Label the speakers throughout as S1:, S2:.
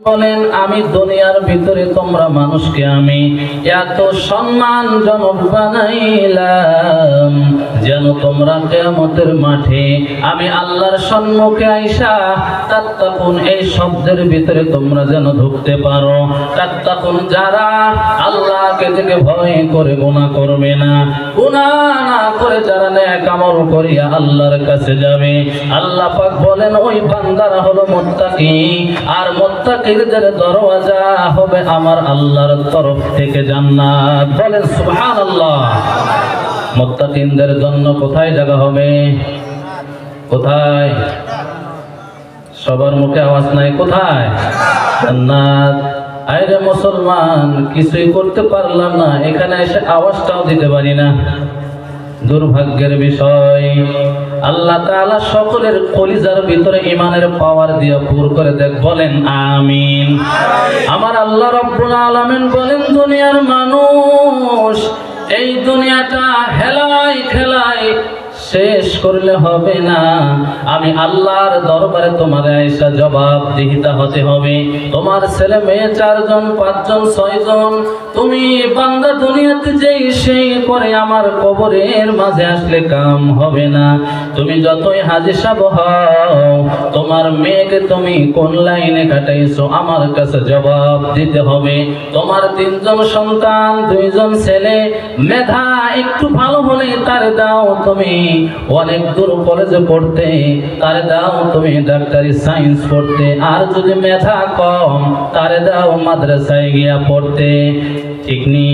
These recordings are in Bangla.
S1: বলেন আমি দুনিয়ার ভিতরে তোমরা মানুষকে আমি এত সম্মানজনক বানাইলাম যেন তোমরা কিয়ামতের মাঠে আমি আল্লাহর সম্মুখে আইসা তাত্তাকুন এই শব্দের ভিতরে তোমরা যেন ঢুকতে পারো। তাত্তাকুন যারা আল্লাহকে দেখে ভয় করে গুনাহ করবে না, গুনাহ না করে যারা নেক আমল করিয়া আল্লাহর কাছে যাবে, আল্লাহ পাক বলেন ওই বান্দারা হলো মুত্তাকি। আর মুত্তাকি দরওয়াজা হবে আমার আল্লাহর তরফ থেকে জান্নাত। বলেন সুবহানাল্লাহ। মুত্তাকিনদের জন্য কোথায় জায়গা হবে? কোথায়? সবার মুখে আওয়াজ নাই, কোথায়? জান্নাত। আরে মুসলমান, কিছুই করতে পারলাম না, এখানে এসে আওয়াজটাও দিতে পারি না, দুর্ভাগ্যের বিষয়। আল্লাহ তাআলা সকলের কলিজার ভিতরে ঈমানের পাওয়ার দিয়ে পুর করে দেখ। বলেন আমিন। আমার আল্লাহ রাব্বুল আলামিন বলেন দুনিয়ার মানুষ এই দুনিয়াটা হেলায় খেলায় শেষ করলে হবে না। আমি আল্লাহর দরবারে তোমার আয়েশা জবাবদিহিতা হতে হবে। তোমার ছেলে মেয়ে 4 জন 5 জন 6 জন, তুমি বান্দা দুনিয়াতে যেই সেই করে আমার কবরের মাঝে আসলে কাম হবে না। তুমি যতই হাজী সাহেব হও, তোমার মেয়েকে তুমি কোন লাইনে কাটাইছো আমার কাছে জবাব দিতে হবে। তোমার 3 জন সন্তান, 2 জন ছেলে, মেধা একটু ভালো হলে তার দাও তুমি অনেক দূর কলেজে পড়তে, তারে দাও তুমি ডাক্তারি সায়েন্স পড়তে। আর যদি মেধা কম তারে দাও মাদ্রাসায় গিয়া পড়তে। ঠিক নি?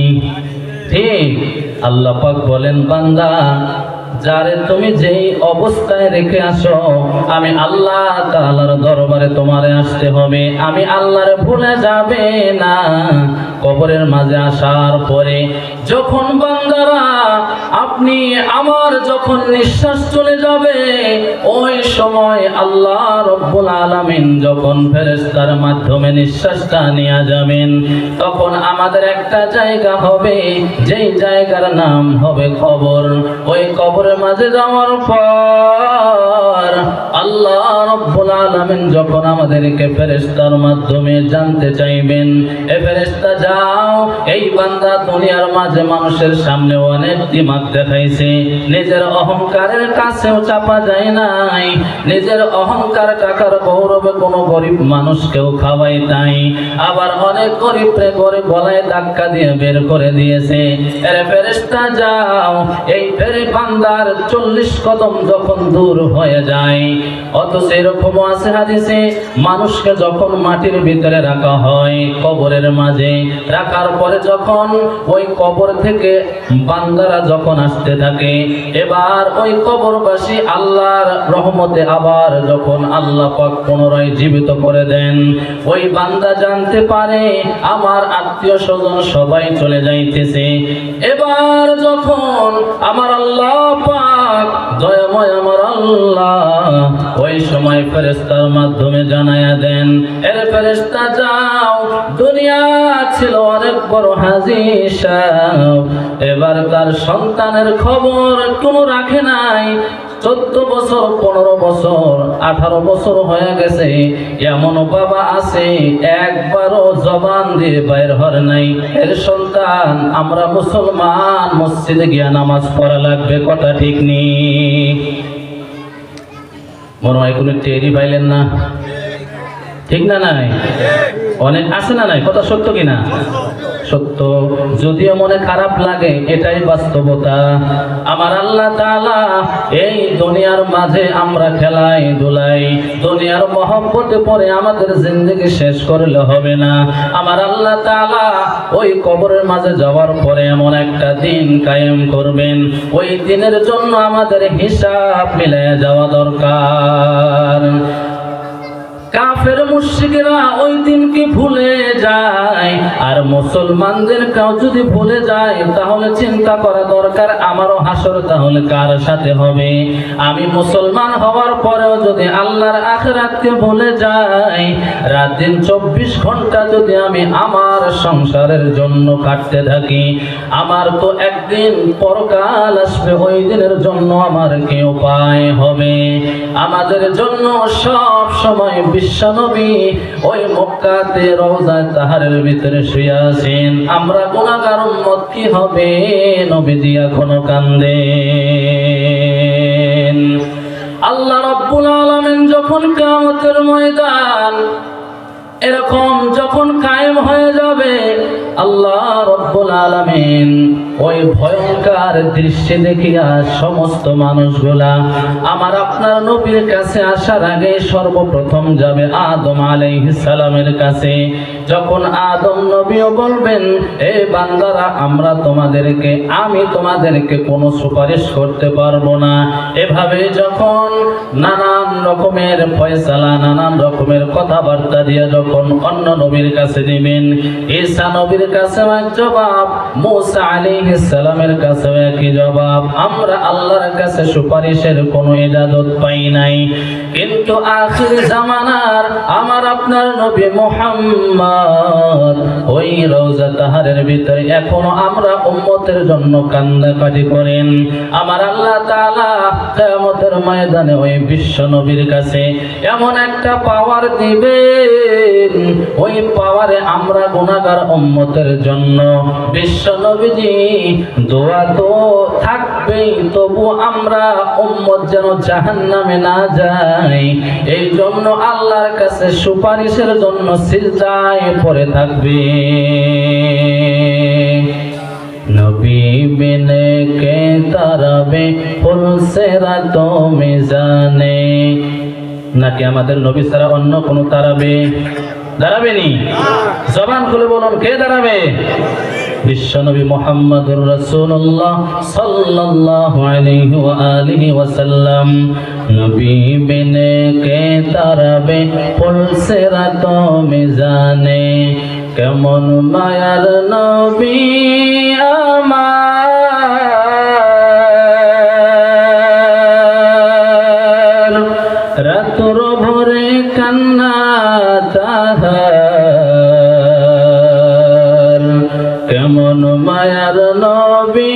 S1: ঠিক। আল্লাহ পাক বলেন বান্দা যারে তুমি যেই অবস্থায় রেখে আসো আমি আল্লাহ তাআলার দরবারে তোমারে আসতে হবে। আমি আল্লাহরে ভুলে যাবে না। কবরের মাঝে আসার পরে যখন বান্দারা আপনি আমার যখন নিঃশ্বাস চলে যাবে, ওই সময় আল্লাহ রব্বুল আলামিন যখন ফেরেশতার মাধ্যমে নিঃশ্বাসটা নিয়ে যাবেন, তখন আমাদের একটা জায়গা হবে, যেই জায়গার নাম হবে কবর। ওই কবরের মাঝে যাওয়ার পর আল্লাহ রব্বুল আলামিন যখন আমাদেরকে ফেরেশতার মাধ্যমে জানতে চাইবেন, এ ফেরেশতা যাও, এই বান্দা দুনিয়ার মাঝে মানুষের সামনে অনেক দিমাগ দেখাইছে, নিজের অহংকারের কাছেও চাপা যায় নাই, নিজের অহংকার টাকার গৌরবে কোনো গরিব মানুষকেও খাওয়াই নাই, আবার অনেক গরিবরে গরিব গলায় ধাক্কা দিয়ে বের করে দিয়েছে। এর ফেরেশতা যাও, এই ফেরে বান্দার 40 কদম যখন দূর হয়ে যায়, অথচ এরকম আছে হাদিসে মানুষকে যখন মাটির ভিতরে রাখা হয় কবরের মাঝে, রাখার পরে যখন ওই কবর থেকে বান্দারা যখন আসতে থাকে, এবার ওই কবরবাসী আল্লাহর রহমতে আবার যখন আল্লাহ পাক পুনরায় জীবিত করে দেন, ওই বান্দা জানতে পারে আমার আত্মীয় স্বজন সবাই চলে যাইতেছে। এবার যখন আমার আল্লাহ পাক দয়াময় আমার আল্লাহ ওই সময় ফেরেশতার মাধ্যমে জানায়া দেন, এর ফেরেশতা যাও, দুনিয়া ছিল অনেক বড় হাজী সাহেব, এবার তার সন্তানের খবর কোনো রাখে নাই। 14 বছর 15 বছর 18 বছর হয়ে গেছে, এমন বাবা আছে একবারও জবান দিয়ে বাইর হর নাই, এর সন্তান আমরা মুসলমান, মসজিদে গিয়া নামাজ পড়া লাগবে। কথা ঠিক নেই? মনে হয় কোনো টেরি পাইলেন না? ঠিক না? নাই অনেক আছে না? নাই কথা সত্য কিনা? সত্য। যদিও মনে খারাপ লাগে, এটাই বাস্তবতা। আমার আল্লাহ তাআলা এই দুনিয়ার মাঝে আমরা খেলাই ধুলাই, দুনিয়ার মহব্বতে পড়ে আমাদের জিন্দেগি শেষ করলে হবে না। আমার আল্লাহ তাআলা ওই কবরের মাঝে যাওয়ার পরে এমন একটা দিন কায়েম করবেন, ওই দিনের জন্য আমাদের হিসাব মিলাইয়া যাওয়া দরকার। কাফের মুশরিকরা ওই দিনকে ভুলে যায়, আর মুসলমানদের কেউ যদি ভুলে যায় তাহলে চিন্তা করা দরকার আমারও হাসর তাহলে কার সাথে হবে। আমি মুসলমান হওয়ার পরেও যদি আল্লাহর আখিরাতকে ভুলে যাই, রাত দিন 24 ঘন্টা যদি আমি আমার সংসারের জন্য কাটতে থাকি, আমার তো একদিন পরকাল আসবে, ওই দিনের জন্য আমার কি উপায় হবে? আমাদের জন্য সব সময় বিশ্বনবী ওই মক্কাতে রওজায়ে তাহারের ভিতরে শুয়ে আছেন। আমরা গুনাহগার উম্মত কি হবে? নবীজি এখনো কান্দেন। আল্লাহ রাব্বুল আলামিন যখন কিয়ামতের ময়দান এরকম যখন কায়েম হয়ে যাবে, আল্লাহ রাব্বুল আলামিন ওই ভয়ঙ্কর দৃশ্য দেখিয়া সমস্ত মানুষগুলা আমার আপনার নবীর কাছে আসার আগে সর্বপ্রথম যাবে আদম আলাইহিস সালামের কাছে। যখন আদম নবীও বলবেন, এ বান্দারা আমি তোমাদেরকে কোনো সুপারিশ করতে পারবো না। এভাবে যখন নানান রকমের ফয়সালা, নানান রকমের কথাবার্তা দিয়ে যখন অন্য নবীর কাছে দিবেন, ঈসা নবীর কাছে এক জবাব, মুসা আলাইহিস সালামের কাছে একই জবাব। আমরা আল্লাহর কাছে সুপারিশের কোনো ইজাজত পাই নাই। কিন্তু আখির জামানার আমার আপনার নবী মুহাম্মদ ওই রওজা তাহারের ভিতরে এখনো আমরা উম্মতের জন্য কান্নাকাটি করেন। আমার আল্লাহ তাআলা কিয়ামতের ময়দানে ওই বিশ্ব নবীর কাছে এমন একটা পাওয়ার দিবেন, ওই পাওয়ারে আমরা গুনাহগার উম্মতের জন্য বিশ্ব নবীজি দোয়া তো থাকবেই, তবু আমরা উম্মত যেন জাহান্নামে না যাই এই জন্য আল্লাহর কাছে সুপারিশের জন্য সিজদায় পড়ে থাকবে। নবী বিনে কে তারাবে ফুলসিরাত মিজানে, নাকি আমাদের নবী ছাড়া অন্য কোন তারাবে? দাঁড়াবেনি? জবান খুলে বলুন, কে দাঁড়াবে? বিশ্বনবী মুহাম্মদুর রাসূলুল্লাহ সাল্লাল্লাহু আলাইহি ওয়া আলিহি ওয়াসাল্লাম। নবী বিনে কে তারাবে ফুলসিরাত মিজানে, কেমন মায়ার নবী আমার, রাত্র ভরে কান্না তাহার, কেমন মায়ার নবী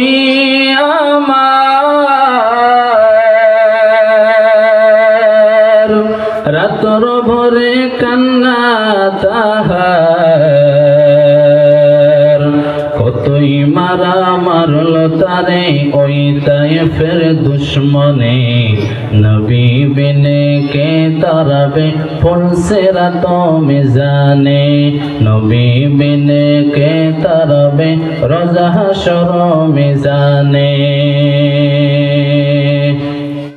S1: আমার, রাত্র ভরে কান্না তাহার, কতই মারা মারল তারে ওই তায়েফের দুশমনে। নবী বিনে কে তারাবে ফুলসিরাত মিজানে, নবী বিনে কে তারাবে রোজা হাশর মিজানে।